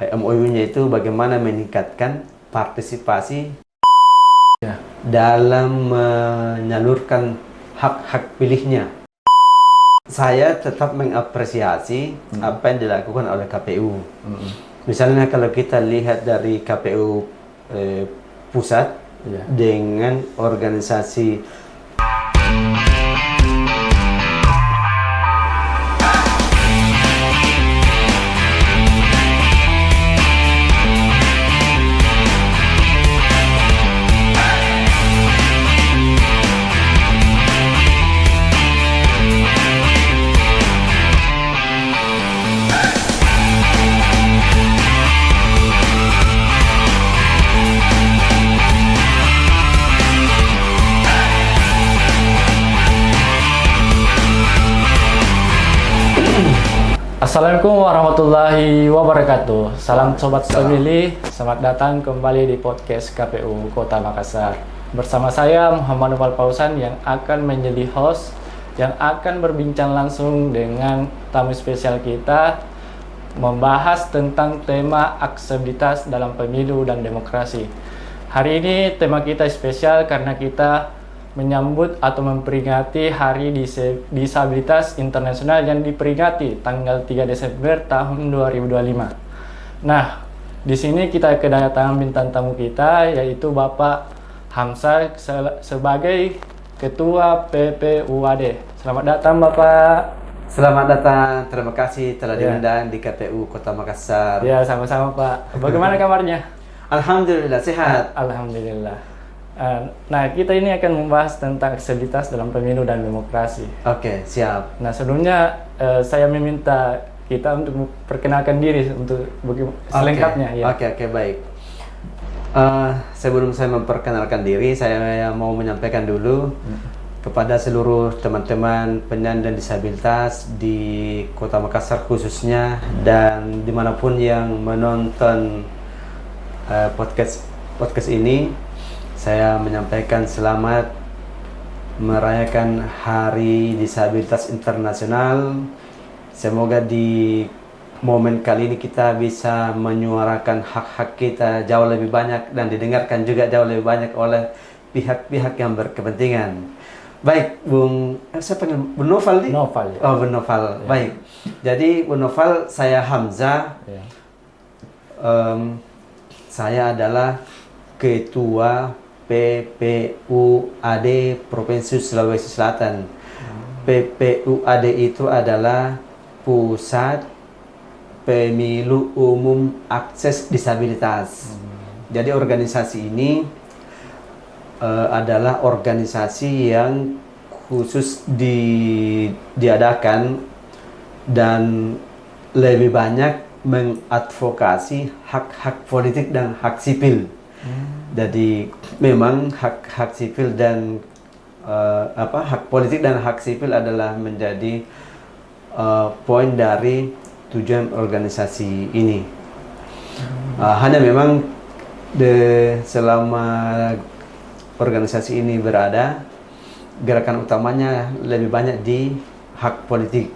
MOU-nya itu bagaimana meningkatkan partisipasi Ya. dalam menyalurkan hak-hak pilihnya. Saya tetap mengapresiasi apa yang dilakukan oleh KPU. Misalnya kalau kita lihat dari KPU pusat dengan organisasi Assalamualaikum warahmatullahi wabarakatuh. Salam Sobat Pemilih, selamat datang kembali di podcast KPU Kota Makassar. Bersama saya Muhammad Nufal Pausan yang akan menjadi host, yang akan berbincang langsung dengan tamu spesial kita, membahas tentang tema aksesibilitas dalam pemilu dan demokrasi. Hari ini tema kita spesial karena kita menyambut atau memperingati Hari Disabilitas Internasional yang diperingati tanggal 3 Desember tahun 2025. Nah, di sini kita kedatangan bintang tamu kita yaitu Bapak Hamzah sebagai Ketua PPUAD. Selamat datang Bapak. Selamat datang, terima kasih telah diundang di KPU Kota Makassar. Ya, sama-sama Pak. Bagaimana kabarnya? Alhamdulillah sehat. Alhamdulillah. Nah, kita ini akan membahas tentang aksesibilitas dalam pemilu dan demokrasi. Oke, siap. Nah, sebelumnya saya meminta kita untuk memperkenalkan diri untuk selengkapnya. Ya. Oke, baik. Sebelum saya memperkenalkan diri, saya mau menyampaikan dulu kepada seluruh teman-teman penyandang disabilitas di Kota Makassar khususnya dan dimanapun yang menonton podcast ini. Saya menyampaikan selamat merayakan Hari Disabilitas Internasional. Semoga di momen kali ini kita bisa menyuarakan hak-hak kita jauh lebih banyak dan didengarkan juga jauh lebih banyak oleh pihak-pihak yang berkepentingan. Baik, saya panggil Bung Noval nih? Noval. Ya. Oh, Bung Noval. Ya. Baik. Jadi Bung Noval, saya Hamzah. Ya. Saya adalah Ketua PPUAD Provinsi Sulawesi Selatan. PPUAD itu adalah Pusat Pemilu Umum Akses Disabilitas. Jadi organisasi ini adalah organisasi yang khusus diadakan dan lebih banyak mengadvokasi hak-hak politik dan hak sipil. Jadi memang hak sipil dan hak politik dan hak sipil adalah menjadi poin dari tujuan organisasi ini. Hanya memang selama organisasi ini berada, gerakan utamanya lebih banyak di hak politik,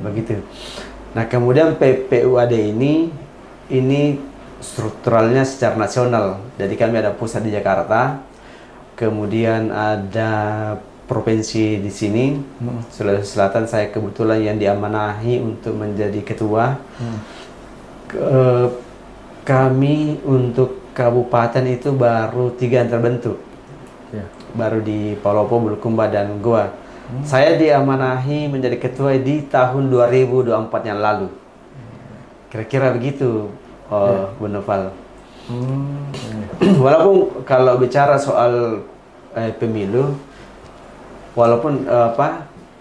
begitu. Nah, kemudian PPUAD ini strukturalnya secara nasional. Jadi kami ada pusat di Jakarta, kemudian ada provinsi di sini, Sulawesi Selatan. Saya kebetulan yang diamanahi untuk menjadi ketua. Kami untuk kabupaten itu baru 3 yang terbentuk, baru di Palopo, Bulukumba, dan Goa. Saya diamanahi menjadi ketua di tahun 2024 yang lalu. Kira-kira begitu. Bung Noval. Walaupun kalau bicara soal pemilu, walaupun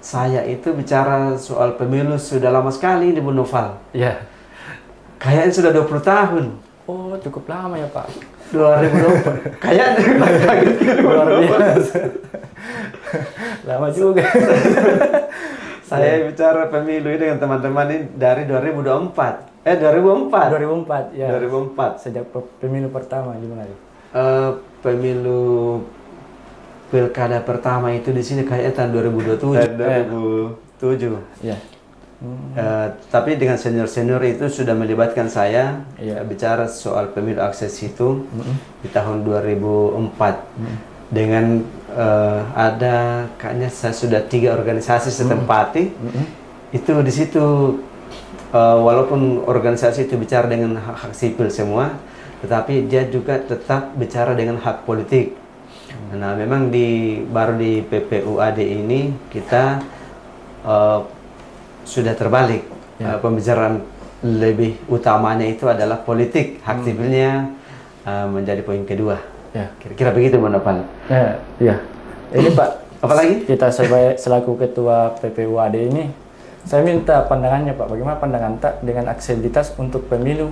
saya itu bicara soal pemilu sudah lama sekali di Bung Noval. Ya. Kayaknya sudah 20 tahun. Oh, cukup lama ya Pak. 2024. Kayaknya luar biasa. Lama juga. Saya bicara pemilu ini dengan teman-teman ini dari 2024. 2004. Ya. 2004. Sejak pemilu pertama gimana? Pemilu pilkada pertama itu di sini kayaknya tahun 2027. 2007. Ya. Tapi dengan senior-senior itu sudah melibatkan saya Iya. bicara soal pemilu akses itu di tahun 2004 dengan ada kayaknya saya sudah 3 organisasi setempati. Itu di situ walaupun organisasi itu bicara dengan hak-hak sipil semua, tetapi dia juga tetap bicara dengan hak politik. Nah, memang baru di PPUAD ini kita sudah terbalik. Pembicaraan lebih utamanya itu adalah politik, hak sipilnya menjadi poin kedua. Ya. Kira-kira begitu, Bung Noval. Iya. Ini Pak, Apalagi? kita selaku ketua PPUAD ini, saya minta pandangannya Pak, bagaimana pandangan Tak dengan aksesibilitas untuk pemilih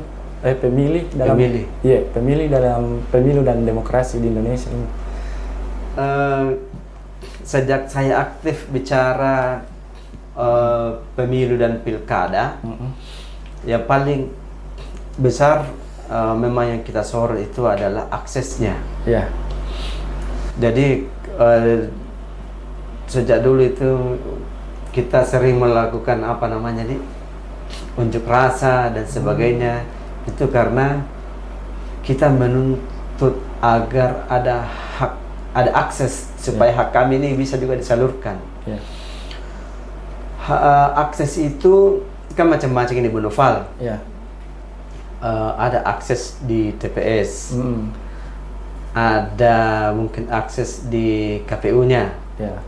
dalam pemilu dan demokrasi di Indonesia ini. Sejak saya aktif bicara pemilu dan pilkada, yang paling besar memang yang kita sorot itu adalah aksesnya. Ya. Jadi sejak dulu itu kita sering melakukan unjuk rasa dan sebagainya. Itu karena kita menuntut agar ada akses supaya hak kami ini bisa juga disalurkan. Ya. Akses itu kan macam-macam ini, Bu Noval. Ya. Ada akses di TPS, ada mungkin akses di KPU-nya, Ya.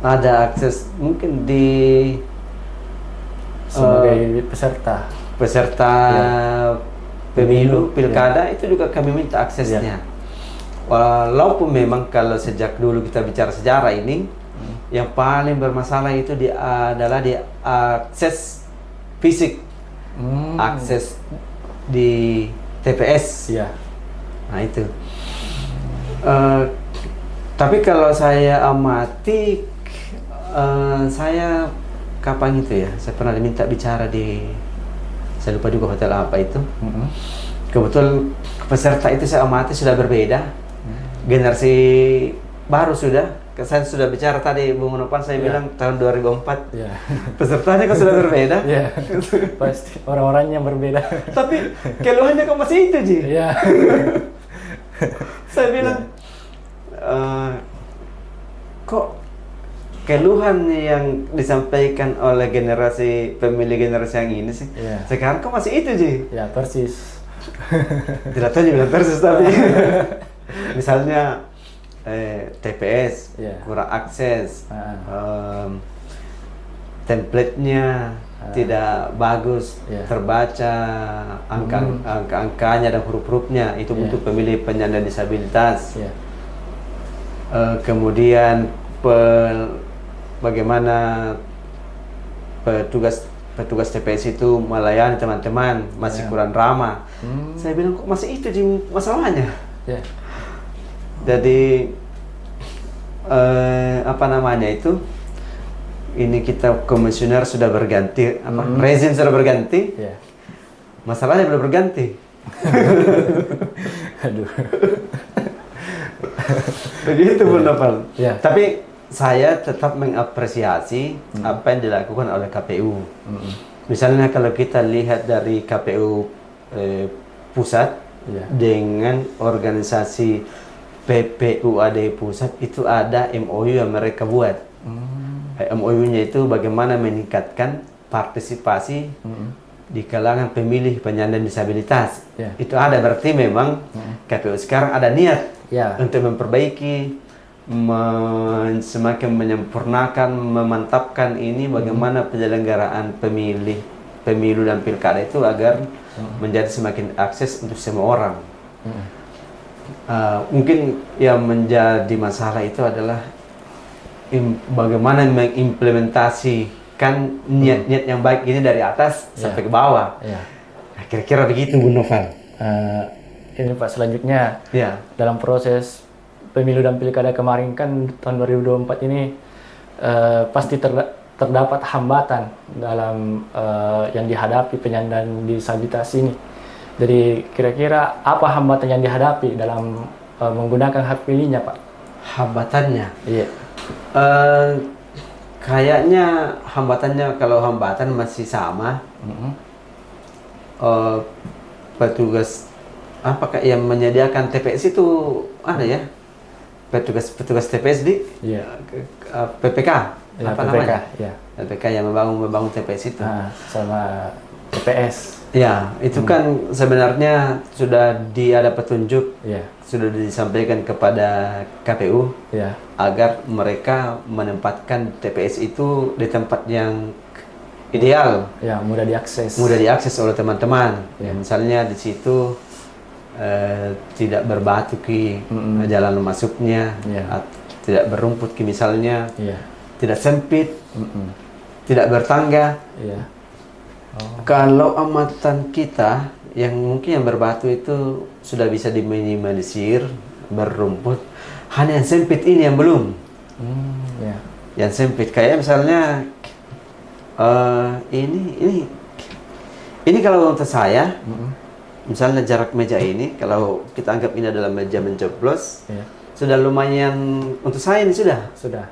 ada akses mungkin di Sebagai peserta pemilu, pilkada, itu juga kami minta aksesnya. Walaupun memang kalau sejak dulu kita bicara sejarah ini, yang paling bermasalah itu adalah di akses fisik, akses di TPS. Iya. Nah itu. Tapi kalau saya amati, saya kapan itu ya? Saya pernah diminta bicara saya lupa juga hotel apa itu. Kebetulan peserta itu saya amati sudah berbeda, generasi baru sudah. Saya sudah bicara tadi, Bung Nopan, saya bilang tahun 2004. Ya. Pesertanya kok sudah berbeda. Ya. Pasti orang-orangnya berbeda. Tapi keluhannya kok masih itu, Ji. Iya. Saya bilang, kok keluhan yang disampaikan oleh pemilih generasi yang ini sih, sekarang kok masih itu, Ji? Ya, persis. Tidak tahu juga persis, tapi misalnya TPS kurang akses, template-nya tidak bagus terbaca, angka-angkanya dan huruf-hurufnya itu untuk pemilih penyandang disabilitas. Kemudian bagaimana petugas TPS itu melayani teman-teman masih kurang ramah. Saya bilang kok masih itu masalahnya. Jadi ini kita komisioner sudah berganti, rezim sudah berganti, masalahnya belum berganti. Aduh. Begitu, Bu Novel. Ya. Tapi saya tetap mengapresiasi apa yang dilakukan oleh KPU. Misalnya kalau kita lihat dari KPU pusat dengan organisasi PPUAD pusat, itu ada MOU yang mereka buat. MOU-nya itu bagaimana meningkatkan partisipasi di kalangan pemilih penyandang disabilitas. Itu ada, berarti memang KPU sekarang ada niat untuk memperbaiki, semakin menyempurnakan, memantapkan ini bagaimana penyelenggaraan pemilu dan pilkada itu agar menjadi semakin akses untuk semua orang. Mungkin yang menjadi masalah itu adalah bagaimana mengimplementasikan niat-niat yang baik ini dari atas sampai ke bawah. Nah, kira-kira begitu, Bu Noval. Ini Pak, selanjutnya dalam proses pemilu dan pilkada kemarin kan tahun 2024 ini pasti terdapat hambatan dalam yang dihadapi penyandang disabilitas ini. Jadi kira-kira apa hambatan yang dihadapi dalam menggunakan hak pilihnya, Pak? Hambatannya? Iya. kayaknya hambatannya, kalau hambatan masih sama. Eh, Petugas apakah yang menyediakan TPS itu ada ya? Petugas TPS di PPK, Ya, apa PPK, namanya? ya. PPK yang membangun TPS itu. Nah, sama TPS. Ya, itu kan sebenarnya sudah ada petunjuk, Ya, sudah disampaikan kepada KPU ya, agar mereka menempatkan TPS itu di tempat yang ideal, ya, mudah diakses. mudah diakses oleh teman-teman. Ya. Misalnya di situ tidak berbatu jalan masuknya, Ya. tidak berumput misalnya, Iya. tidak sempit, tidak bertangga. Iya. Kalau amatan kita yang mungkin yang berbatu itu sudah bisa diminimalisir, berumput. Hanya yang sempit ini yang belum. Ya. Yang sempit kayak misalnya ini kalau untuk saya, misalnya jarak meja ini, kalau kita anggap ini adalah meja mencoblos, Iya. sudah lumayan untuk saya ini sudah. Sudah.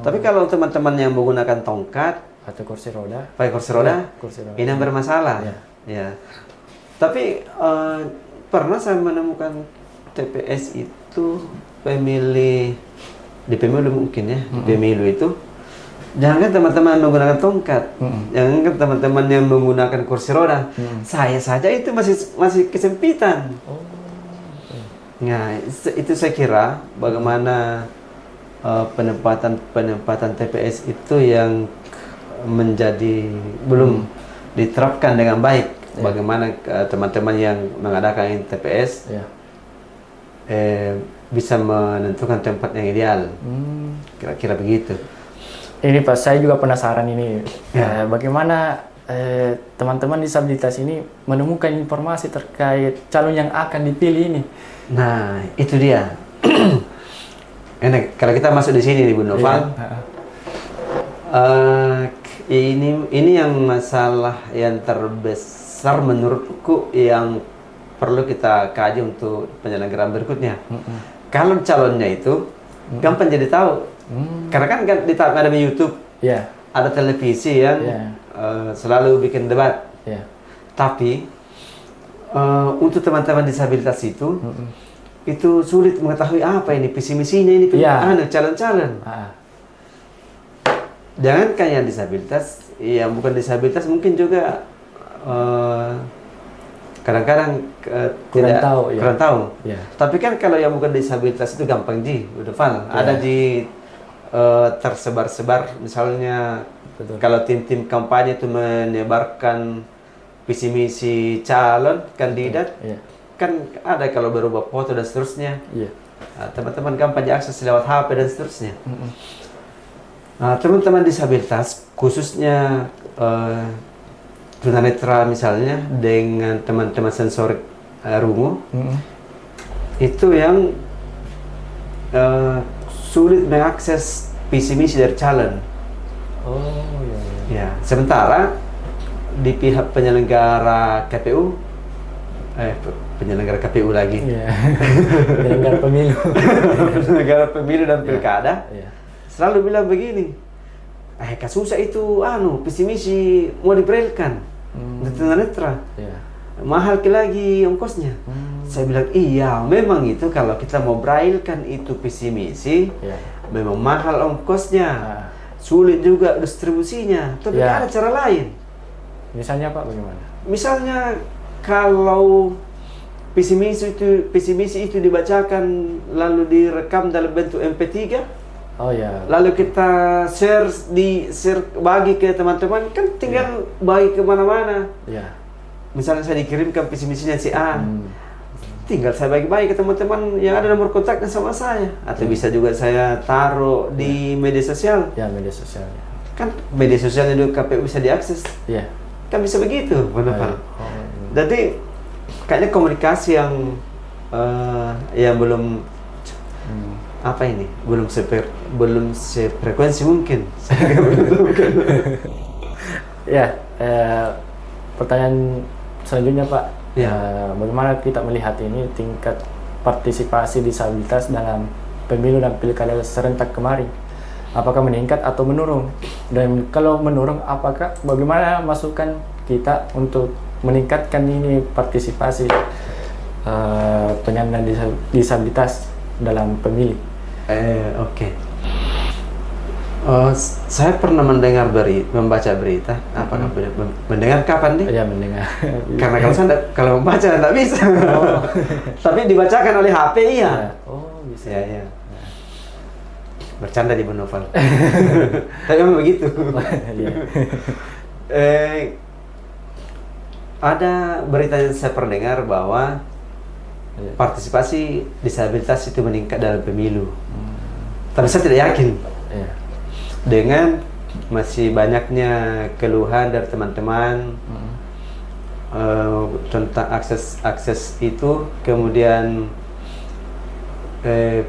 Tapi kalau teman-teman yang menggunakan tongkat, Atau kursi roda. pakai kursi roda, Kursi roda. ini yang bermasalah. Iya. Ya. Tapi pernah saya menemukan TPS itu pemilih di pemilu mungkin ya, di pemilu itu jangankan teman-teman menggunakan tongkat, jangankan teman-teman yang menggunakan kursi roda, saya saja itu masih kesempitan. Nah, itu saya kira bagaimana penempatan TPS itu yang menjadi belum diterapkan dengan baik. Bagaimana teman-teman yang mengadakan TPS Ya. bisa menentukan tempat yang ideal. Kira-kira begitu. Ini Pak, saya juga penasaran ini. Ya. Bagaimana teman-teman disabilitas ini menemukan informasi terkait calon yang akan dipilih ini? Nah, itu dia. Enak, kalau kita masuk di sini nih Bu Noval, ini yang masalah yang terbesar menurutku yang perlu kita kaji untuk penyelenggaraan berikutnya. Kalau calonnya itu gampang jadi tahu, karena kan ada di YouTube, Ya. ada televisi yang selalu bikin debat. Ya. Tapi untuk teman-teman disabilitas itu sulit mengetahui apa ini visi misinya ini calon-calon. Jangankan yang disabilitas, yang bukan disabilitas mungkin juga kadang-kadang Kurang tahu, ya. kurang tahu. Ya. Tapi kan kalau yang bukan disabilitas itu gampang udah Val. Ada di tersebar-sebar, misalnya Betul. kalau tim-tim kampanye itu menyebarkan visi misi calon kandidat, Iya. kan ada kalau berubah foto dan seterusnya. Iya. Nah, teman-teman gampang diakses lewat HP dan seterusnya. Nah, teman-teman disabilitas khususnya tunanetra misalnya dengan teman-teman sensorik rungu itu yang sulit mengakses visi misi dari calon. Oh, iya. Ya, sementara di pihak penyelenggara KPU penyelenggara KPU lagi. Iya. Penyelenggara pemilu. Penyelenggara pemilu dan pilkada Iya. selalu bilang begini, kasusnya itu visi misi mau dibrailkan untuk tunanetra. Iya. Mahal lagi ongkosnya. Saya bilang iya, memang itu kalau kita mau brailkan itu visi misi, Iya. memang mahal ongkosnya, sulit juga distribusinya. Tapi Ya. ada cara lain. Misalnya Pak, bagaimana? Misalnya kalau visi misi itu dibacakan lalu direkam dalam bentuk MP3, Oh ya. lalu kita share bagi ke teman-teman, kan tinggal bagi kemana-mana. Iya. Misalnya saya dikirimkan visi misinya si A, tinggal saya bagi-bagi ke teman-teman yang ada nomor kontaknya sama saya, atau bisa juga saya taruh di media sosial. Ya, media sosialnya. Kan media sosialnya juga KPU bisa diakses, Iya. kan bisa begitu, benar. Oh, Jadi kayaknya komunikasi yang belum belum sefrekuensi mungkin. Ya, pertanyaan selanjutnya Pak, Ya. bagaimana kita melihat ini tingkat partisipasi disabilitas dalam pemilu dan pilkada serentak kemarin? apakah meningkat atau menurun? Dan kalau menurun, apakah bagaimana masukan kita untuk meningkatkan ini partisipasi penyandang disabilitas dalam pemilih? Oke. Saya pernah membaca berita. Apakah mendengar kapan nih? Ya, mendengar. Karena kalau membaca nggak bisa. Oh. Tapi dibacakan oleh HP iya. Oh, bisa. Ya. Bercanda di Bu Novel. Tapi memang begitu. Iya. Ada berita yang saya pernah dengar bahwa partisipasi disabilitas itu meningkat dalam pemilu. Tapi saya tidak yakin. Iya. Dengan masih banyaknya keluhan dari teman-teman tentang akses itu, kemudian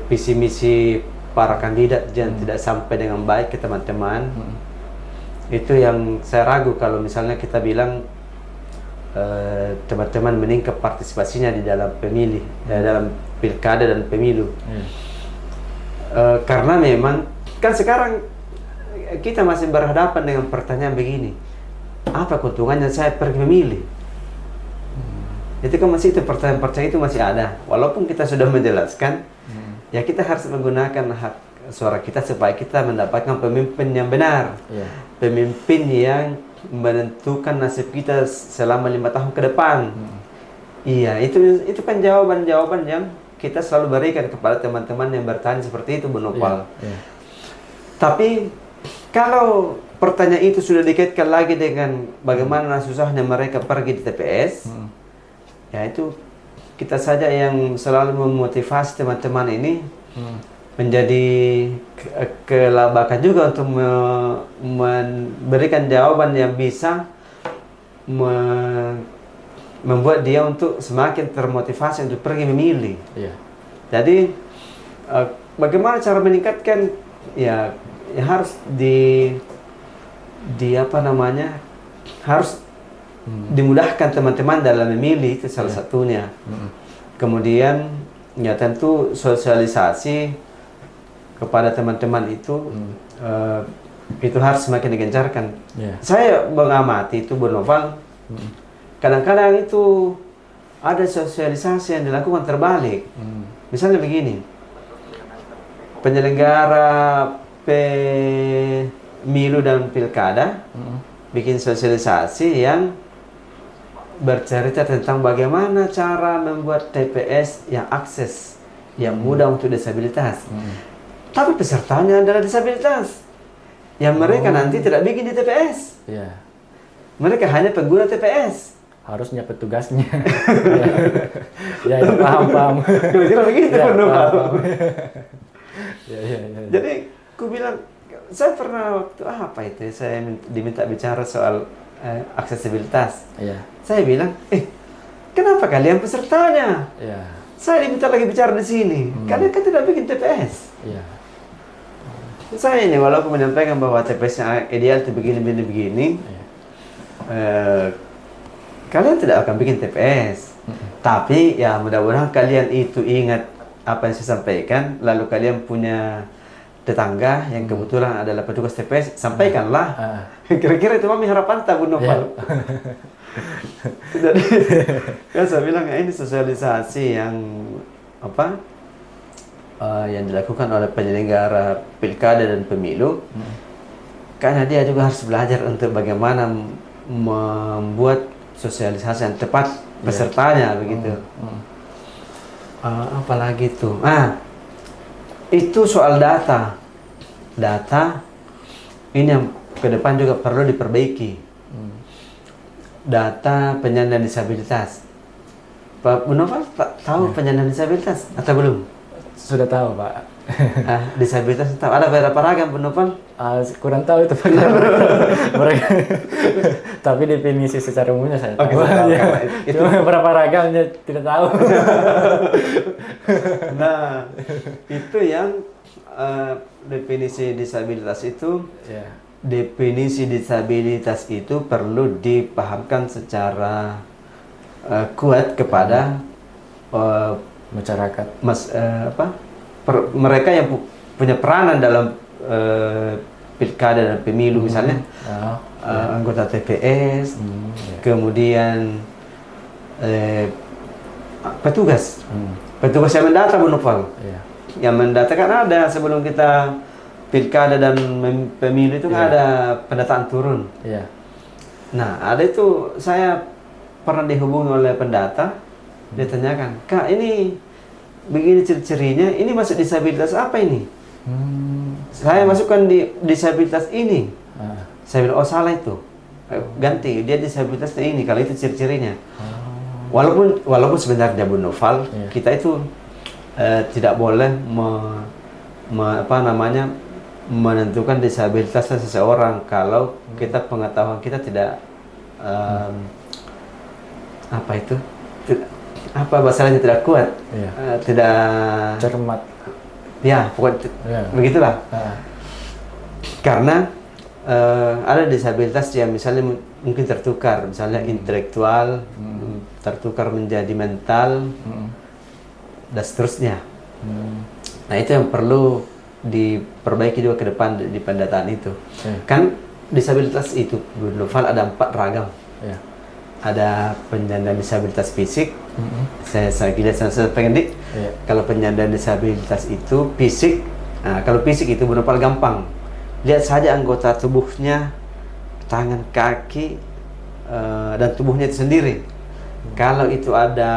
visi misi para kandidat yang tidak sampai dengan baik ke teman-teman. Itu yang saya ragu kalau misalnya kita bilang teman-teman meningkat partisipasinya di dalam pemilih, dalam pilkada dan pemilu. Karena memang kan sekarang kita masih berhadapan dengan pertanyaan begini, apa keuntungannya saya pergi memilih? Itu kan masih, itu pertanyaan-pertanyaan itu masih ada. Walaupun kita sudah menjelaskan, ya kita harus menggunakan hak suara kita supaya kita mendapatkan pemimpin yang benar, pemimpin yang menentukan nasib kita selama 5 tahun ke depan. Iya, itu kan jawaban-jawaban yang kita selalu berikan kepada teman-teman yang bertanya seperti itu, Bu Nopal. Tapi kalau pertanyaan itu sudah dikaitkan lagi dengan bagaimana susahnya mereka pergi di TPS, ya itu kita saja yang selalu memotivasi teman-teman ini menjadi kelabakan juga untuk memberikan jawaban yang bisa membuat dia untuk semakin termotivasi untuk pergi memilih. Jadi bagaimana cara meningkatkan, ya harus harus dimudahkan teman-teman dalam memilih, itu salah satunya. Kemudian ya tentu sosialisasi kepada teman-teman itu harus semakin digencarkan. Saya mengamati itu, Bu Noval, kadang-kadang itu ada sosialisasi yang dilakukan terbalik. Misalnya begini, penyelenggara pemilu dan pilkada bikin sosialisasi yang bercerita tentang bagaimana cara membuat TPS yang akses, yang mudah untuk disabilitas. Tapi pesertanya adalah disabilitas, yang mereka nanti tidak bikin di TPS. Mereka hanya pengguna TPS. Harusnya petugasnya. Ya, paham. Kira-kira begitu, paham. Jadi aku bilang, saya pernah waktu saya diminta bicara soal aksesibilitas. Saya bilang, kenapa kalian pesertanya? Saya diminta lagi bicara di sini. Kalian kan tidak bikin TPS. Saya ini walaupun menyampaikan bahwa TPS-nya ideal itu begini, kalian tidak akan bikin TPS. Tapi ya mudah-mudahan kalian itu ingat apa yang saya sampaikan, lalu kalian punya tetangga yang kebetulan adalah petugas TPS, sampaikanlah. Kira-kira itu kami harapan tak, Bu Noval. Jadi kan saya bilang ini sosialisasi yang yang dilakukan oleh penyelenggara pilkada dan pemilu, karena dia juga harus belajar untuk bagaimana membuat sosialisasi yang tepat pesertanya, begitu. Apalagi itu, itu soal data ini yang ke depan juga perlu diperbaiki. Data penyandang disabilitas. Pak Bu Noval tahu penyandang disabilitas atau belum? Sudah tahu, Pak. Disabilitas tahu. Ada berapa ragam, Bu Noval? Kurang tahu itu, Pak. Mereka. Tapi definisi secara umumnya saya tahu. Cuma berapa ragamnya tidak tahu. Nah, itu yang definisi disabilitas itu. Definisi disabilitas itu perlu dipahamkan secara kuat kepada masyarakat. Mereka yang punya peranan dalam pilkada dan pemilu misalnya, anggota TPS, kemudian petugas yang mendata Bu Noval. Yang mendata kan ada sebelum kita pilkada dan pemilu itu kan ada pendataan turun. Nah, ada itu saya pernah dihubungi oleh pendata, dia tanyakan, Kak, ini begini ciri-cirinya, ini masuk disabilitas apa ini? Saya masukkan di disabilitas ini. Saya bilang, oh salah itu, ganti, dia disabilitasnya ini, kalau itu ciri-cirinya. Walaupun sebenarnya Bu Noval, kita itu tidak boleh menentukan disabilitas seseorang kalau kita pengetahuan kita tidak bahasanya tidak kuat, tidak cermat, pokoknya begitulah. Karena ada disabilitas yang misalnya mungkin tertukar, misalnya intelektual, tertukar menjadi mental, dan seterusnya. Nah, itu yang perlu diperbaiki juga ke depan di pendataan itu. Kan disabilitas itu Bu Noval ada 4 ragam. Ada penyandang disabilitas fisik. Saya pengen kalau penyandang disabilitas itu fisik, kalau fisik itu Bu Noval gampang. Lihat saja anggota tubuhnya, tangan, kaki, dan tubuhnya itu sendiri. Kalau itu ada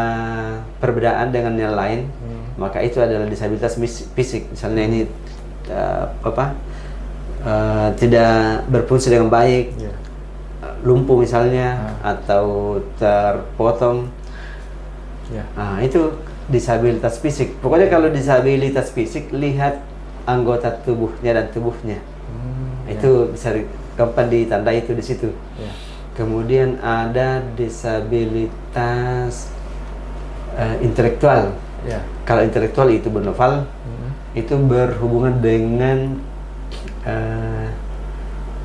perbedaan dengan yang lain, maka itu adalah disabilitas fisik. Misalnya ini tidak berfungsi dengan baik, lumpuh misalnya, atau terpotong. Itu disabilitas fisik. Pokoknya kalau disabilitas fisik, lihat anggota tubuhnya dan tubuhnya. Itu bisa gampang ditandai itu di situ. Kemudian ada disabilitas intelektual. Kalau intelektual itu Bu Noval, itu berhubungan dengan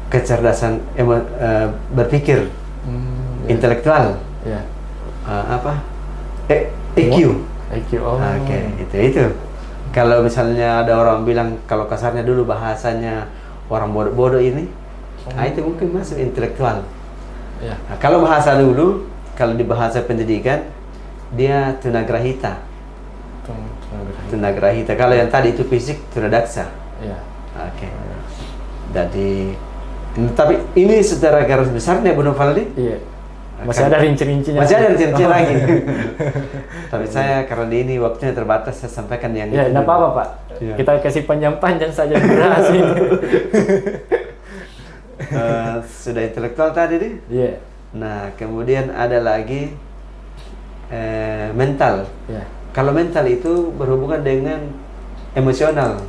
kecerdasan berpikir, intelektual, EQ. Oke, itu. Kalau misalnya ada orang bilang, kalau kasarnya dulu bahasanya orang bodoh-bodoh ini, itu mungkin masuk intelektual. Nah, kalau bahasa dulu, kalau di bahasa pendidikan, dia tunagrahita. Tunagrahita. Kalau yang tadi itu fisik, tunadaksa. Oke. Jadi, tapi ini secara garis besarnya Bu Noval ini. Masih ada rinci-rincinya. Masih ada rinci lagi. Tapi saya karena ini waktunya terbatas, saya sampaikan yang itu. Tidak apa-apa Pak. Kita kasih panjang-panjang saja durasi. Sudah intelektual tadi nih. Nah, kemudian ada lagi mental. Kalau mental itu berhubungan dengan emosional,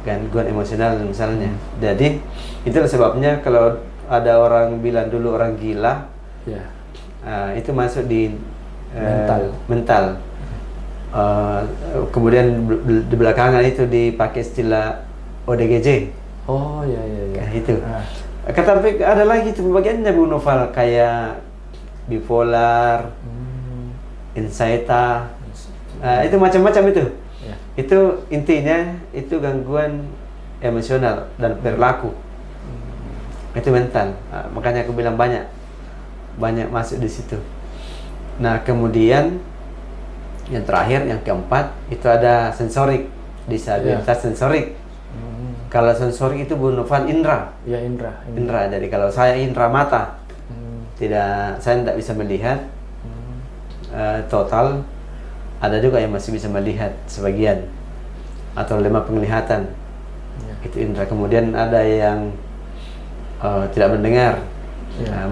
gangguan emosional misalnya. Jadi itulah sebabnya kalau ada orang bilang dulu orang gila, itu masuk di mental. Kemudian di belakangan itu dipakai istilah ODGJ. Itu. Tapi ada lagi itu bagiannya Bu Noval, kayak bipolar, anxiety, itu macam-macam itu. Itu intinya itu gangguan emosional dan perilaku. Itu mental. Makanya aku bilang banyak masuk di situ. Nah, kemudian yang terakhir, yang keempat, itu ada sensorik, disabilitas sensorik. Kalau sensorik itu Bu Noval indra. Indra. Jadi kalau saya indra mata, saya tidak bisa melihat total. Ada juga yang masih bisa melihat sebagian atau lemah penglihatan. Itu indra. Kemudian ada yang tidak mendengar.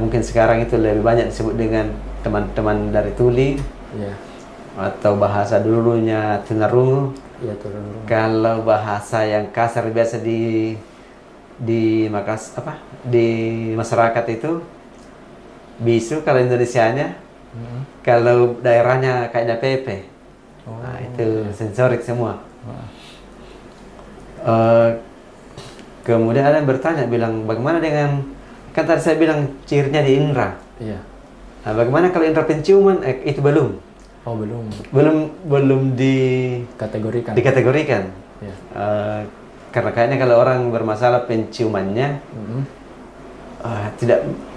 Mungkin sekarang itu lebih banyak disebut dengan teman-teman dari tuli, atau bahasa dulunya tunarungu. Kalau bahasa yang kasar biasa di masyarakat itu bisu kalau Indonesianya. Kalau daerahnya kayaknya pepe. Itu sensorik semua. Kemudian ada yang bertanya, bilang bagaimana dengan, kan tadi saya bilang cirinya di indra. Nah, bagaimana kalau indra penciuman? Itu belum. Belum dikategorikan. Karena kayaknya kalau orang bermasalah penciumannya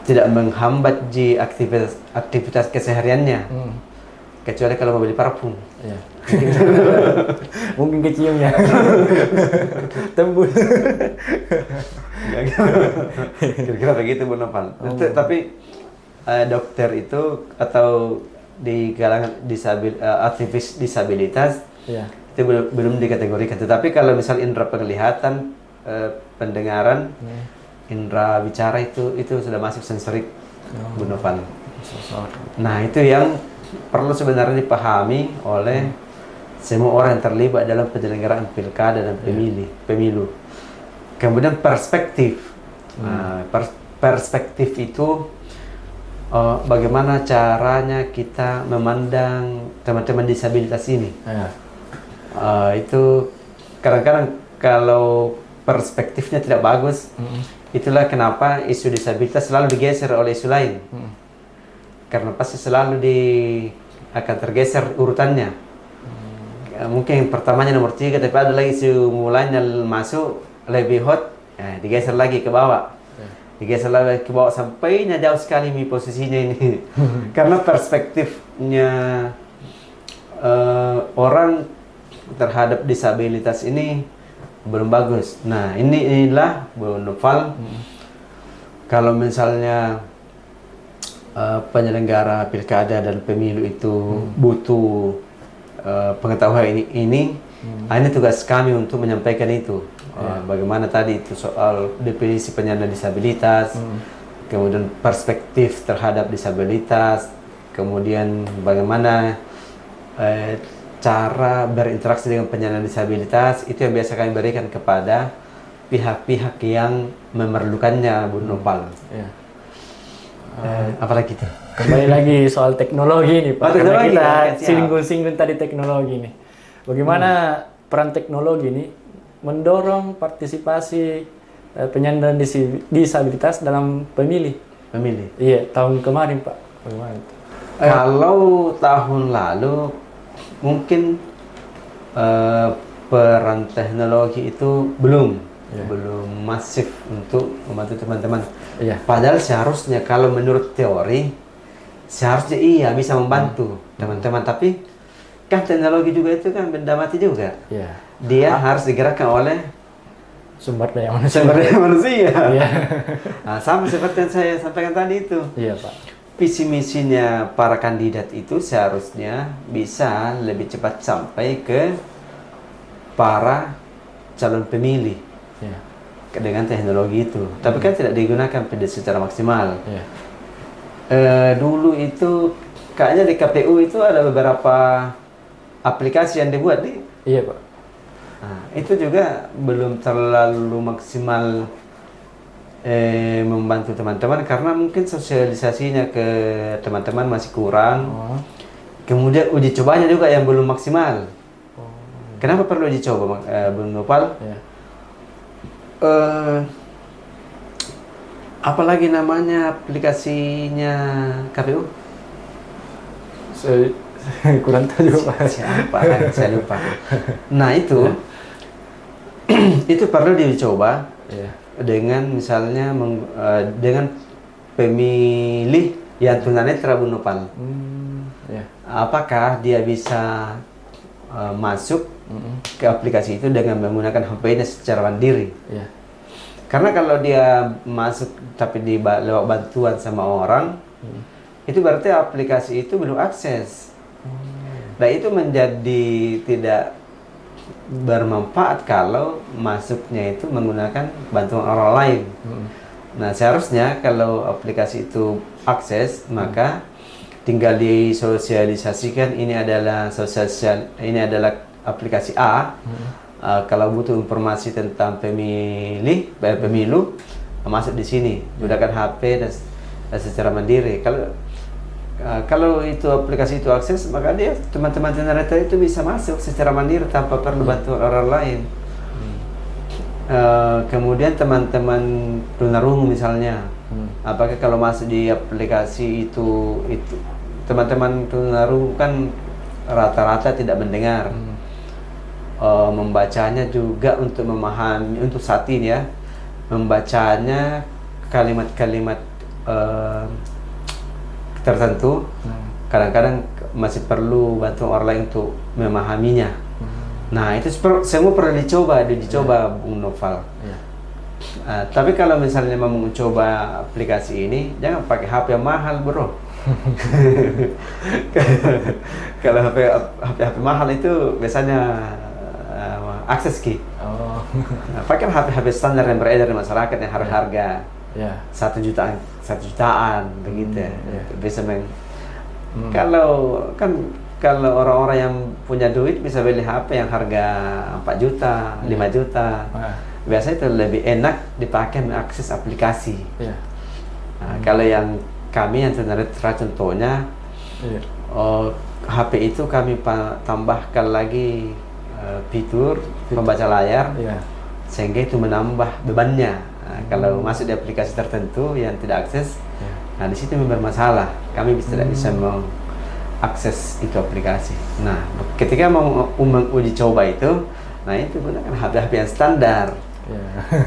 tidak menghambat di aktivitas kesehariannya, kecuali kalau mau beli parfum. Iya. Mungkin keciumnya tembus. Kira-kira begitu Bu Noval. Tapi dokter itu atau di kalangan aktivis disabilitas itu belum dikategorikan. Tetapi kalau misal indera penglihatan, pendengaran, indera bicara itu sudah masuk sensorik Bu Noval. Nah itu yang perlu sebenarnya dipahami oleh semua orang yang terlibat dalam penyelenggaraan pilkada dan pemilu. Kemudian perspektif. Perspektif itu bagaimana caranya kita memandang teman-teman disabilitas ini. Itu kadang-kadang kalau perspektifnya tidak bagus, itulah kenapa isu disabilitas selalu digeser oleh isu lain. Karena pasti selalu akan tergeser urutannya. Mungkin pertamanya nomor 3, tapi ada lagi isu mulanya masuk lebih hot, digeser lagi ke bawah. Digeser lagi ke bawah sampainya jauh sekali posisinya ini. Karena perspektifnya orang terhadap disabilitas ini belum bagus. Nah inilah Bu Noval, kalau misalnya penyelenggara pilkada dan pemilu itu butuh pengetahuan ini tugas kami untuk menyampaikan itu. Bagaimana tadi itu soal definisi penyandang disabilitas, kemudian perspektif terhadap disabilitas, kemudian bagaimana cara berinteraksi dengan penyandang disabilitas, itu yang biasa kami berikan kepada pihak-pihak yang memerlukannya Bu Noval. Apalagi itu? Kembali lagi soal teknologi nih Pak. Karena kita singgung-singgung tadi teknologi nih. Bagaimana peran teknologi ini mendorong partisipasi penyandang disabilitas dalam pemilih? Iya, tahun kemarin Pak. Bagaimana itu? Kalau tahun lalu mungkin peran teknologi itu belum masif untuk membantu teman-teman. Padahal seharusnya kalau menurut teori seharusnya bisa membantu teman-teman, tapi kan teknologi juga itu kan benda mati juga. Dia harus digerakkan oleh sumber daya manusia. Nah, sama seperti yang saya sampaikan tadi itu. Iya Pak. Visi misinya para kandidat itu seharusnya bisa lebih cepat sampai ke para calon pemilih dengan teknologi itu. Tapi kan tidak digunakan secara maksimal. Dulu itu kayaknya di KPU itu ada beberapa aplikasi yang dibuat nih. Iya Pak. Nah, itu juga belum terlalu maksimal membantu teman-teman karena mungkin sosialisasinya ke teman-teman masih kurang. Kemudian uji cobanya juga yang belum maksimal. Kenapa perlu uji coba, Bu Noval? Apalagi namanya aplikasinya KPU? Saya kurang tahu juga Pak. Siapa? Saya lupa. Nah itu itu perlu dicoba dengan misalnya dengan pemilih yang tunanetra Bu Noval. Apakah dia bisa masuk ke aplikasi itu dengan menggunakan HP-nya secara mandiri? Karena kalau dia masuk tapi lewat bantuan sama orang, itu berarti aplikasi itu belum akses. Nah itu menjadi tidak bermanfaat kalau masuknya itu menggunakan bantuan orang lain. Nah seharusnya kalau aplikasi itu akses, maka tinggal disosialisasikan ini adalah aplikasi A. Kalau butuh informasi tentang pemilu masuk di sini, gunakan HP dan secara mandiri. Kalau itu aplikasi itu akses, maka dia teman-teman tunanetra itu bisa masuk secara mandiri tanpa perlu bantuan orang lain. Kemudian teman-teman tunarungu misalnya, apakah kalau masuk di aplikasi itu teman-teman tunarungu kan rata-rata tidak mendengar. membacanya juga untuk memahami, untuk saat ini ya, membacanya kalimat-kalimat tertentu. Kadang-kadang masih perlu bantuan orang lain untuk memahaminya. Nah, itu semua pernah dicoba Bung Noval. Tapi kalau misalnya mau mencoba aplikasi ini, jangan pakai HP yang mahal, bro. Kalau HP mahal itu biasanya akses key. Nah, pakai HP standar yang beredar di masyarakat yang harga 1 jutaan begitu. Bisa kalau orang-orang yang punya duit bisa beli HP yang harga 4 juta, 5 juta. Biasanya itu lebih enak dipakai mengakses aplikasi. Kalau yang kami yang tunanetra contohnya, HP itu kami tambahkan lagi fitur pembaca layar, sehingga itu menambah bebannya. Kalau masuk di aplikasi tertentu yang tidak akses, nah di situ bermasalah. Kami tidak bisa mengakses itu aplikasi. Nah, ketika mau menguji coba itu, nah itu gunakan HP yang standar.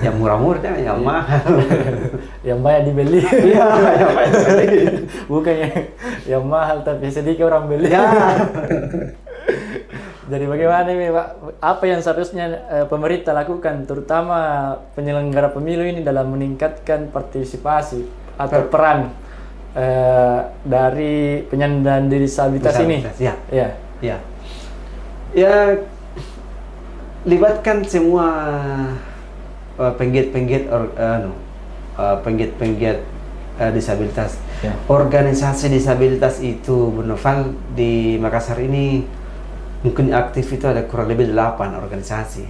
Yang murah-murah, yang mahal. Yang banyak dibeli. Iya, yang banyak dibeli. Bukan yang mahal tapi sedikit orang beli. Jadi bagaimana nih Pak? Apa yang seharusnya pemerintah lakukan, terutama penyelenggara pemilu ini dalam meningkatkan partisipasi atau peran dari penyandang disabilitas ini? Ya, libatkan semua penggiat disabilitas. Organisasi disabilitas itu, Bu Noval, di Makassar ini mungkin aktif itu ada kurang lebih 8 organisasi.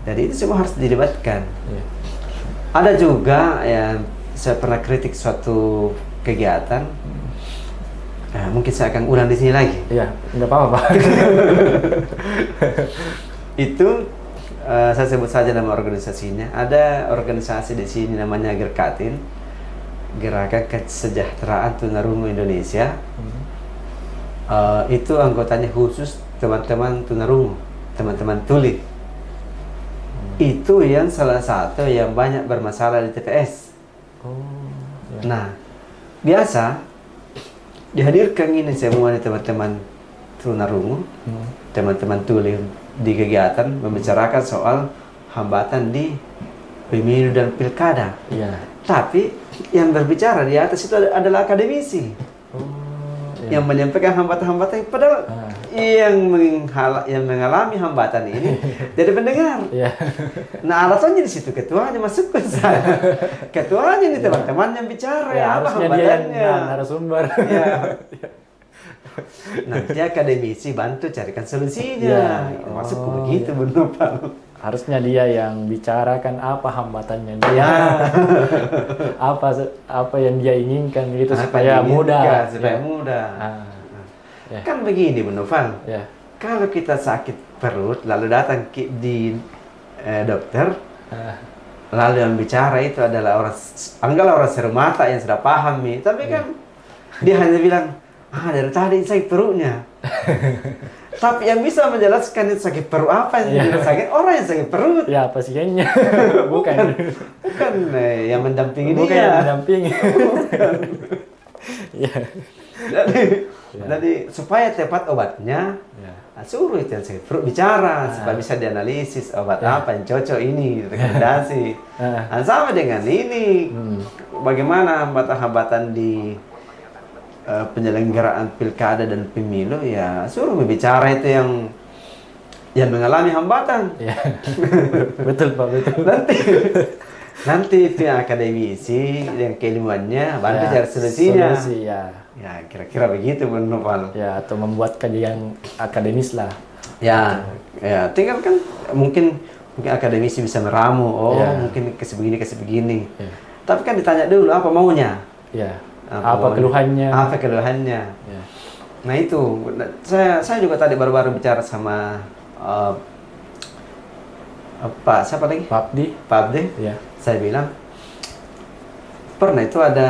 Jadi itu semua harus dilibatkan. Ada juga yang saya pernah kritik suatu kegiatan. Mungkin saya akan ulang di sini lagi. Iya, nggak apa-apa, Pak. Itu saya sebut saja nama organisasinya. Ada organisasi di sini namanya Gerkatin, Gerakan Kesejahteraan Tunarungu Indonesia. Itu anggotanya khusus teman-teman tunarungu, teman-teman tuli. Itu yang salah satu yang banyak bermasalah di TPS. Nah, biasa dihadirkan ini semua nih teman-teman tunarungu, teman-teman tuli di kegiatan membicarakan soal hambatan di pemilu dan pilkada. Tapi yang berbicara di atas itu adalah akademisi. Yang menyampaikan hambatan-hambatan, padahal yang mengalami hambatan ini jadi pendengar. Nah, alasannya di situ ketuanya masuk ke sana. Ketuanya ini teman-teman yang bicara apa hambatannya. Dia yang narasumber. Nanti akademisi bantu carikan solusinya. Masuk begitu, Bu Noval. Harusnya dia yang bicarakan apa hambatannya dia. apa yang dia inginkan gitu supaya mudah. Kan begini, Bu Noval. Kalau kita sakit perut lalu datang di dokter, lalu yang bicara itu adalah anggaplah orang serumata yang sudah paham nih. Tapi kan dia hanya bilang, dari tadi sakit perutnya. Tapi yang bisa menjelaskan itu sakit perut apa yang sakit, orang yang sakit perut. Pasiennya. bukan yang mendampingi bukan dia. Yang mendampingi. Jadi supaya tepat obatnya, suruh itu yang sakit perut bicara supaya bisa dianalisis obat apa yang cocok ini, rekomendasi. Sama dengan ini, bagaimana hambatan-hambatan di penyelenggaraan pilkada dan pemilu, suruh berbicara itu yang mengalami hambatan. Betul Pak, betul. Nanti itu yang akademisi yang keilmuannya bantu cari solusinya. Kira-kira begitu, Bu Noval. Atau membuat kajian akademis lah. Tinggal kan mungkin akademisi bisa meramu. Mungkin kesebegini. Tapi kan ditanya dulu apa maunya. Apa keluhannya? Nah itu, saya juga tadi baru-baru bicara sama Pak siapa lagi? Pak Abdi. Saya bilang pernah itu ada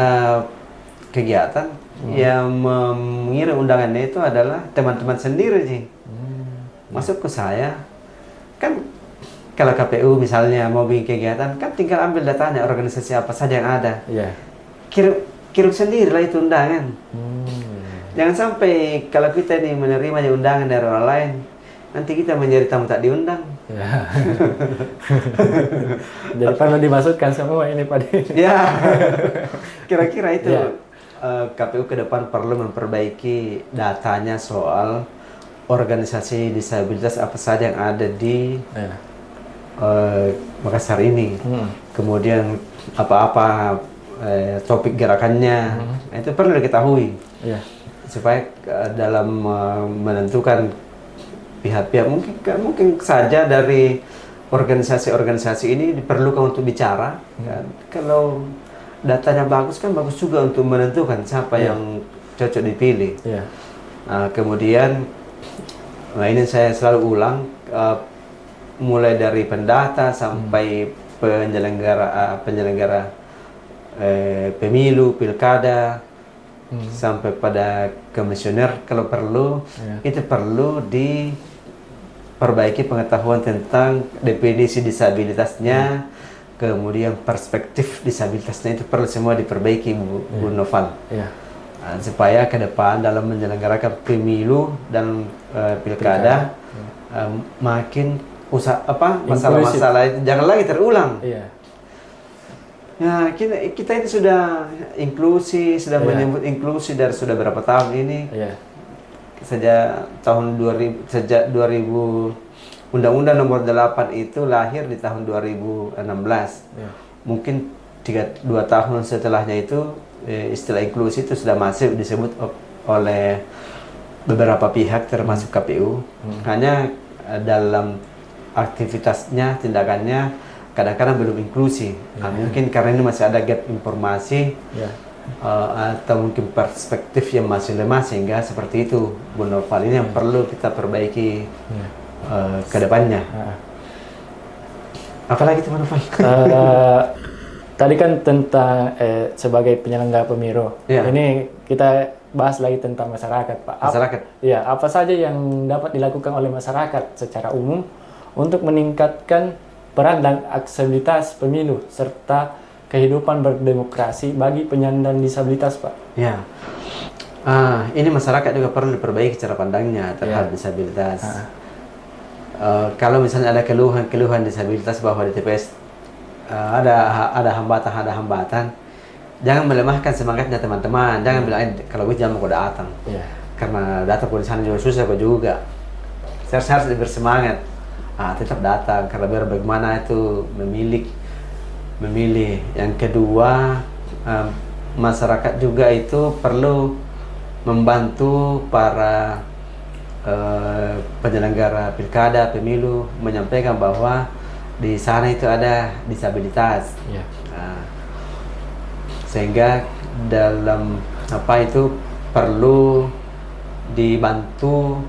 kegiatan yang mengirim undangannya itu adalah teman-teman sendiri sih. Masuk ke saya, kan kalau KPU misalnya mau bikin kegiatan, kan tinggal ambil datanya organisasi apa saja yang ada. Iya. Kirim sendiri lah itu undangan. Hmm. Jangan sampai kalau kita ini menerima undangan dari orang lain, nanti kita menjadi tamu tak diundang. Ya. Jadi perlu dimasukkan semua ini Pak. Ya, kira-kira itu Ya. KPU ke depan perlu memperbaiki datanya soal organisasi disabilitas apa saja yang ada di Ya. Makassar ini. Kemudian apa-apa topik gerakannya, itu perlu diketahui. Ya. Supaya dalam menentukan pihak-pihak mungkin saja dari organisasi-organisasi ini diperlukan untuk bicara. Kan? Kalau datanya bagus kan bagus juga untuk menentukan siapa yang cocok dipilih. Ya. Kemudian ini saya selalu ulang, mulai dari pendata sampai penyelenggara pemilu, pilkada, sampai pada komisioner kalau perlu, itu perlu diperbaiki pengetahuan tentang definisi disabilitasnya, kemudian perspektif disabilitasnya itu perlu semua diperbaiki, Bu Noval. Supaya ke depan dalam menyelenggarakan pemilu dan pilkada makin masalah-masalah itu jangan lagi terulang. Ya, kita ini sudah inklusi, sudah menyebut inklusi dari sudah berapa tahun ini. Sejak 2000 Undang-Undang Nomor 8 itu lahir di tahun 2016. Mungkin 2 tahun setelahnya itu istilah inklusi itu sudah masif disebut oleh beberapa pihak termasuk KPU. Hanya dalam aktivitasnya, tindakannya kadang-kadang belum inklusi. Mungkin karena ini masih ada gap informasi atau mungkin perspektif yang masih lemah sehingga seperti itu, Bu Noval. Ini yang perlu kita perbaiki ke depannya. Apalagi itu, Bu Noval? Tadi kan tentang sebagai penyelenggara pemilu. Ini kita bahas lagi tentang masyarakat, Pak. Masyarakat. Ya, apa saja yang dapat dilakukan oleh masyarakat secara umum untuk meningkatkan peran dan aksesibilitas pemilu serta kehidupan berdemokrasi bagi penyandang disabilitas, Pak? Ya, ini masyarakat juga perlu diperbaiki cara pandangnya terhadap disabilitas. Kalau misalnya ada keluhan disabilitas bahwa di TPS ada hambatan, jangan melemahkan semangatnya teman-teman. Jangan bilang kalau gue jangan mau datang, karena datang di sana juga susah kok juga. Saya harus bersemangat. Tetap datang karena biar bagaimana itu memilih. Yang kedua, masyarakat juga itu perlu membantu para penyelenggara pilkada, pemilu menyampaikan bahwa di sana itu ada disabilitas. Sehingga dalam itu perlu dibantu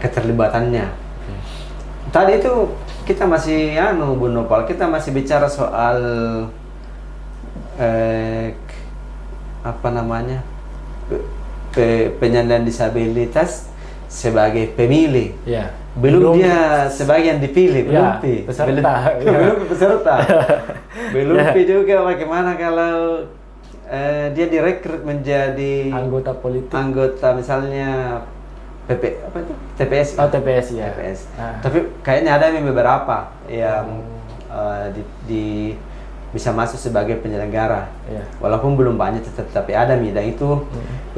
keterlibatannya. Tadi itu kita masih Bu Noval, kita masih bicara soal penyandang disabilitas sebagai pemilih. Belum dia sebagai yang dipilih, peserta. Belum peserta. Belum juga bagaimana kalau dia direkrut menjadi anggota politik. Anggota misalnya TPS. TPS ya. TPS. Tapi kayaknya ada beberapa yang bisa masuk sebagai penyelenggara. Walaupun belum banyak, tetapi ada dan itu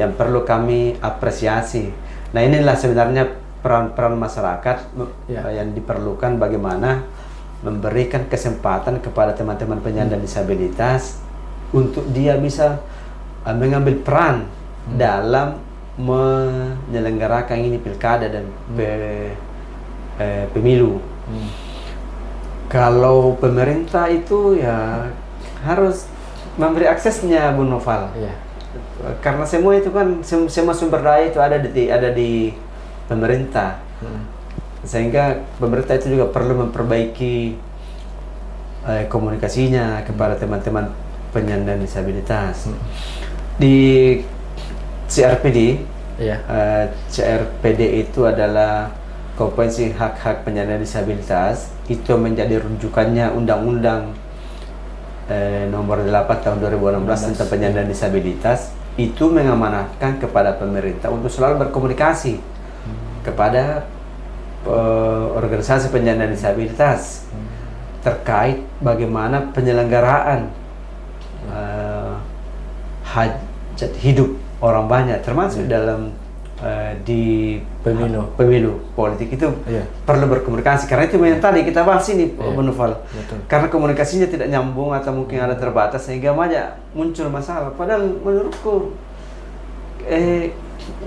yang perlu kami apresiasi. Nah, inilah sebenarnya peran-peran masyarakat yang diperlukan, bagaimana memberikan kesempatan kepada teman-teman penyandang disabilitas untuk dia bisa mengambil peran dalam menyelenggarakan ini pilkada dan pemilu. Kalau pemerintah itu ya harus memberi aksesnya, Bu Noval. Karena semua itu kan semua sumber daya itu ada di pemerintah. Sehingga pemerintah itu juga perlu memperbaiki komunikasinya kepada teman-teman penyandang disabilitas. Di CRPD, CRPD itu adalah Konvensi Hak-Hak Penyandang Disabilitas itu menjadi rujukannya Undang-Undang Nomor 8 Tahun 2016 tentang penyandang disabilitas, itu mengamanatkan kepada pemerintah untuk selalu berkomunikasi kepada organisasi penyandang disabilitas terkait bagaimana penyelenggaraan hajat hidup orang banyak, termasuk dalam di pemilu politik itu perlu berkomunikasi. Karena itu yang tadi kita bahas ini, Bu Noval. Karena komunikasinya tidak nyambung atau mungkin ada terbatas sehingga banyak muncul masalah. Padahal menurutku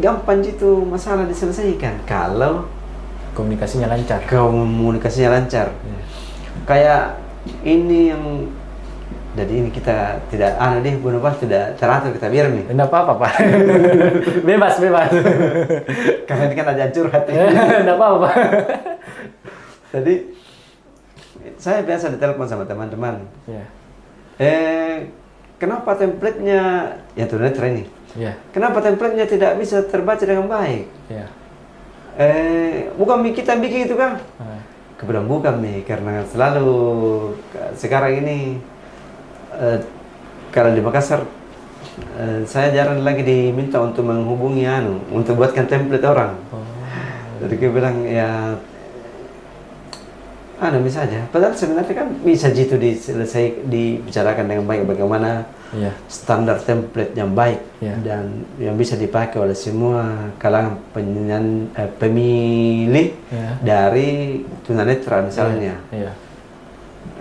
gampang itu masalah diselesaikan kalau komunikasinya lancar. Kayak ini yang jadi ini kita tidak Bu Noval tidak teratur, kita biar nih. Enggak apa-apa, Pak. bebas. Karena ini kan ada curhat. Enggak apa-apa. Jadi saya biasa ditelepon sama teman-teman. Kenapa template-nya ya tulis training? Kenapa template-nya tidak bisa terbaca dengan baik? Bukan kita bikin itu kan? Kemudian bukan nih, karena selalu sekarang ini kalau di Makassar saya jarang lagi diminta untuk menghubungi untuk buatkan template orang. Jadi dia bilang ya bisa aja. Padahal sebenarnya kan bisa gitu dibicarakan dengan baik bagaimana standar template yang baik dan yang bisa dipakai oleh semua kalangan pemilih dari tunanetra misalnya.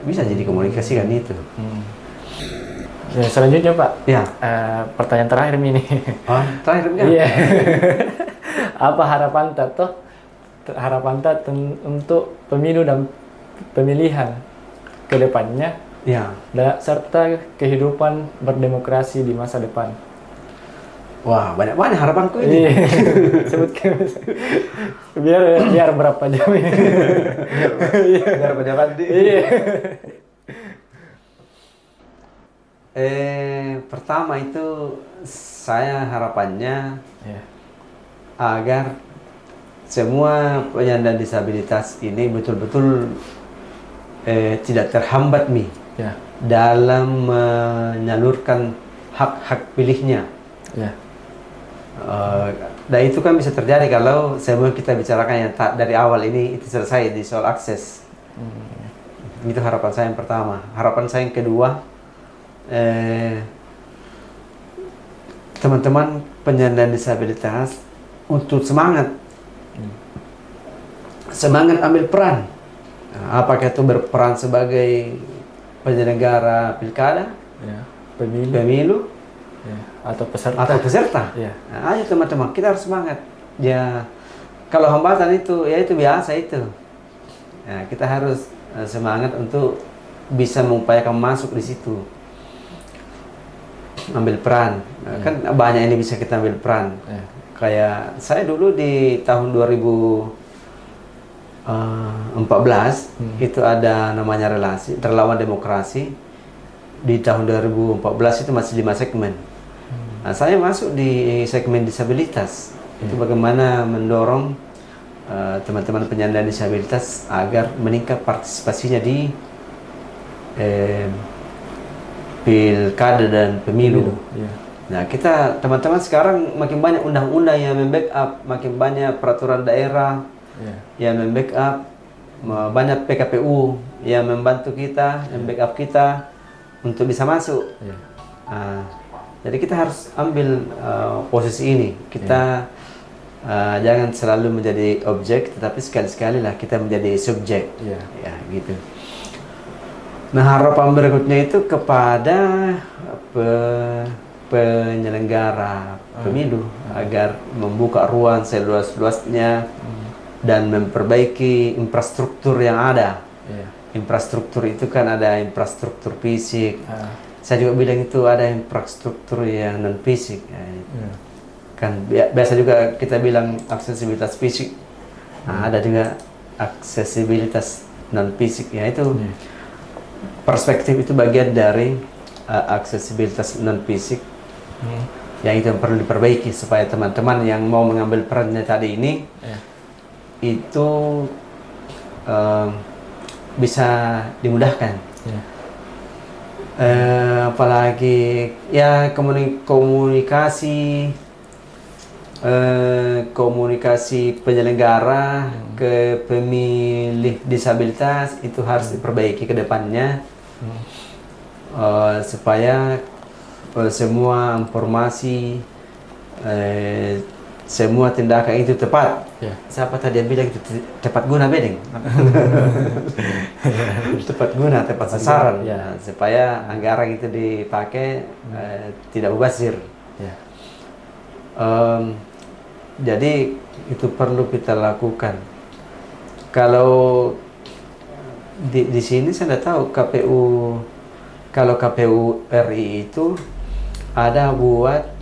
Bisa jadi komunikasikan itu. Selanjutnya Pak, pertanyaan terakhir ini. Terakhir kan? Iya. Apa harapan untuk pemilu dan pemilihan ke depannya? Serta kehidupan berdemokrasi di masa depan. Wah, banyak harapanku ini. Sebutkan. biar berapa jam ini? biar berapa jam? Pertama itu saya harapannya agar semua penyandang disabilitas ini betul-betul tidak terhambat dalam menyalurkan hak-hak pilihnya. Dan itu kan bisa terjadi kalau semua kita bicarakan yang dari awal ini itu selesai di soal akses. Itu harapan saya yang pertama. Harapan saya yang kedua, teman-teman penyandang disabilitas untuk semangat ambil peran, apakah itu berperan sebagai penyelenggara pilkada, pemilu, atau peserta. Ayo teman-teman, kita harus semangat. Kalau hambatan itu itu biasa itu. Kita harus semangat untuk bisa mengupayakan masuk di situ. Ambil peran, kan banyak ini bisa kita ambil peran. Kayak saya dulu di tahun 2014 itu ada namanya relawan demokrasi. Di tahun 2014 itu masih 5 segmen. Saya masuk di segmen disabilitas. Itu bagaimana mendorong teman-teman penyandang disabilitas agar meningkat partisipasinya di pilkada dan pemilu. Nah, kita teman-teman sekarang makin banyak undang-undang yang membackup, makin banyak peraturan daerah yang membackup, banyak PKPU yang membantu kita, membackup kita untuk bisa masuk. Jadi kita harus ambil posisi ini. Kita jangan selalu menjadi objek, tetapi sekali-sekali lah kita menjadi subjek. Gitu. Nah, harapan berikutnya itu kepada penyelenggara pemilu agar membuka ruang seluas-luasnya dan memperbaiki infrastruktur yang ada. Infrastruktur itu kan ada infrastruktur fisik. Saya juga bilang itu ada infrastruktur yang non fisik. Kan biasa juga kita bilang aksesibilitas fisik. Ada juga aksesibilitas non fisik. Itu perspektif itu bagian dari aksesibilitas non fisik. Yang itu yang perlu diperbaiki supaya teman-teman yang mau mengambil perannya tadi ini itu bisa dimudahkan. Ya. Apalagi ya komunikasi penyelenggara ke pemilih disabilitas itu harus diperbaiki ke depannya, supaya semua informasi, semua tindakan itu tepat. Ya. Siapa tadi yang bilang itu tepat guna, bedeng? Tepat guna, tepat sasaran. Ya. Supaya anggaran itu dipakai tidak mubazir. Ya. Jadi itu perlu kita lakukan. Kalau di sini saya tidak tahu kalau KPU RI itu ada buat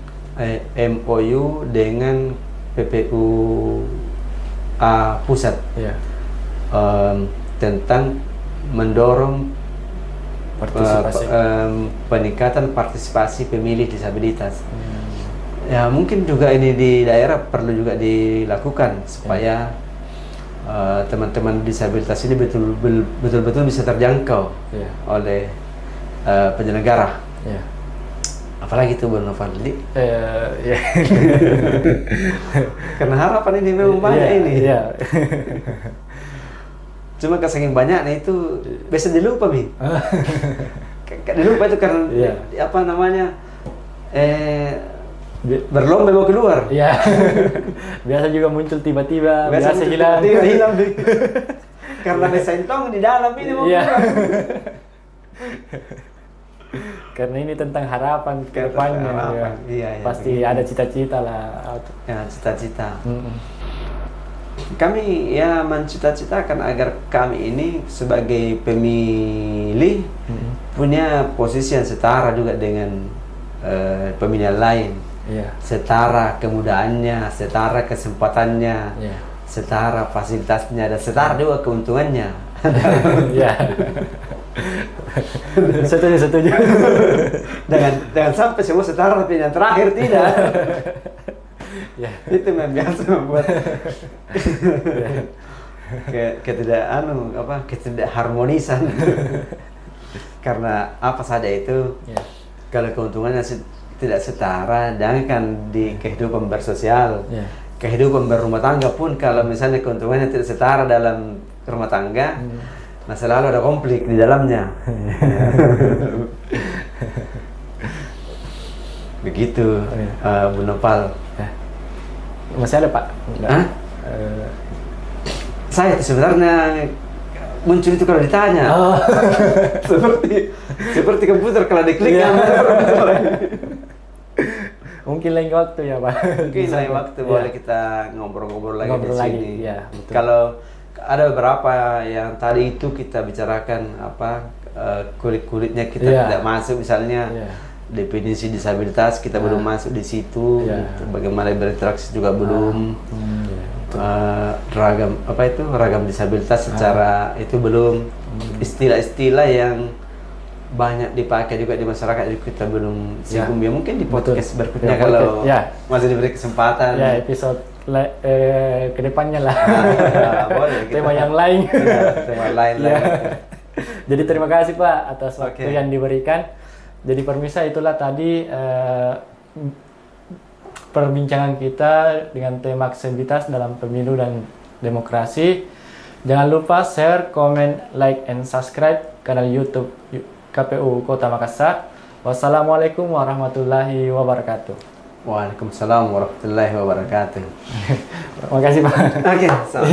MOU dengan PPUA pusat, Ya. tentang mendorong Partisipasi. peningkatan partisipasi pemilih disabilitas. Ya mungkin juga ini di daerah perlu juga dilakukan supaya teman-teman disabilitas ini betul-betul bisa terjangkau Ya. oleh penyelenggara. Ya. Apalagi itu Bang Novandi. Ya. Karena harapan ini memang banyak Ya, ini. ya. Cuma saking banyaknya itu biasa dilupa, Mi. Dilupa itu karena Iya. apa namanya? Berlomba mau keluar. Ya. Biasa juga muncul tiba-tiba, biasa muncul hilang. tiba-tiba hilang. Mi. Karena sentong di dalam ini mau Iya. keluar. Karena ini tentang harapan ke depannya. harapan. Ya. Iya, iya, Pasti begitu. ada cita-cita lah. Ya, cita-cita. Mm-mm. Kami ya mencita-citakan agar kami ini sebagai pemilih punya posisi yang setara juga dengan pemilih lain. Iya. Setara kemudahannya, setara kesempatannya, Iya. setara fasilitasnya, dan setara juga keuntungannya. Iya. Setuju. Jangan sampai semua setara tapi yang terakhir tidak. Ya. Itu yang biasa membuat ketidakharmonisan. Karena apa saja itu, Ya. kalau keuntungannya tidak setara, jangankan di kehidupan bersosial, Ya. kehidupan berumah tangga pun kalau misalnya keuntungannya tidak setara dalam rumah tangga, nah selalu ada konflik di dalamnya. Begitu, Bu Nopal. Masih ada, Pak? Enggak. Hah? Saya itu sebenarnya muncul itu kalau ditanya. Oh. seperti komputer kalau diklik Iya. kan. Mungkin lain waktu ya, Pak. Mungkin lain waktu Iya. boleh kita ngobrol-ngobrol lagi Ngobrol di lagi, sini. ya, betul. Kalau ada beberapa yang tadi itu kita bicarakan kulit-kulitnya kita Iya. tidak masuk, misalnya Iya. definisi disabilitas kita belum masuk di situ. Iya. Gitu. Bagaimana berinteraksi juga belum. Ya. Ragam disabilitas secara itu belum. Istilah-istilah yang banyak dipakai juga di masyarakat itu kita belum singgung. Ya mungkin di podcast berikutnya Ya, kalau podcast, ya. masih diberi kesempatan. Ya, episode kedepannya lah. Boleh, kita- Tema yang lain. Ya, tema lain Ya. lah. Jadi terima kasih, Pak, atas waktu Oke. yang diberikan. Jadi permisa, itulah tadi perbincangan kita dengan tema aksesibilitas dalam pemilu dan demokrasi. Jangan lupa share, komen, like, and subscribe kanal YouTube KPU Kota Makassar. Wassalamualaikum warahmatullahi wabarakatuh. Waalaikumsalam warahmatullahi wabarakatuh. Terima kasih, Pak. Oke, sama-sama.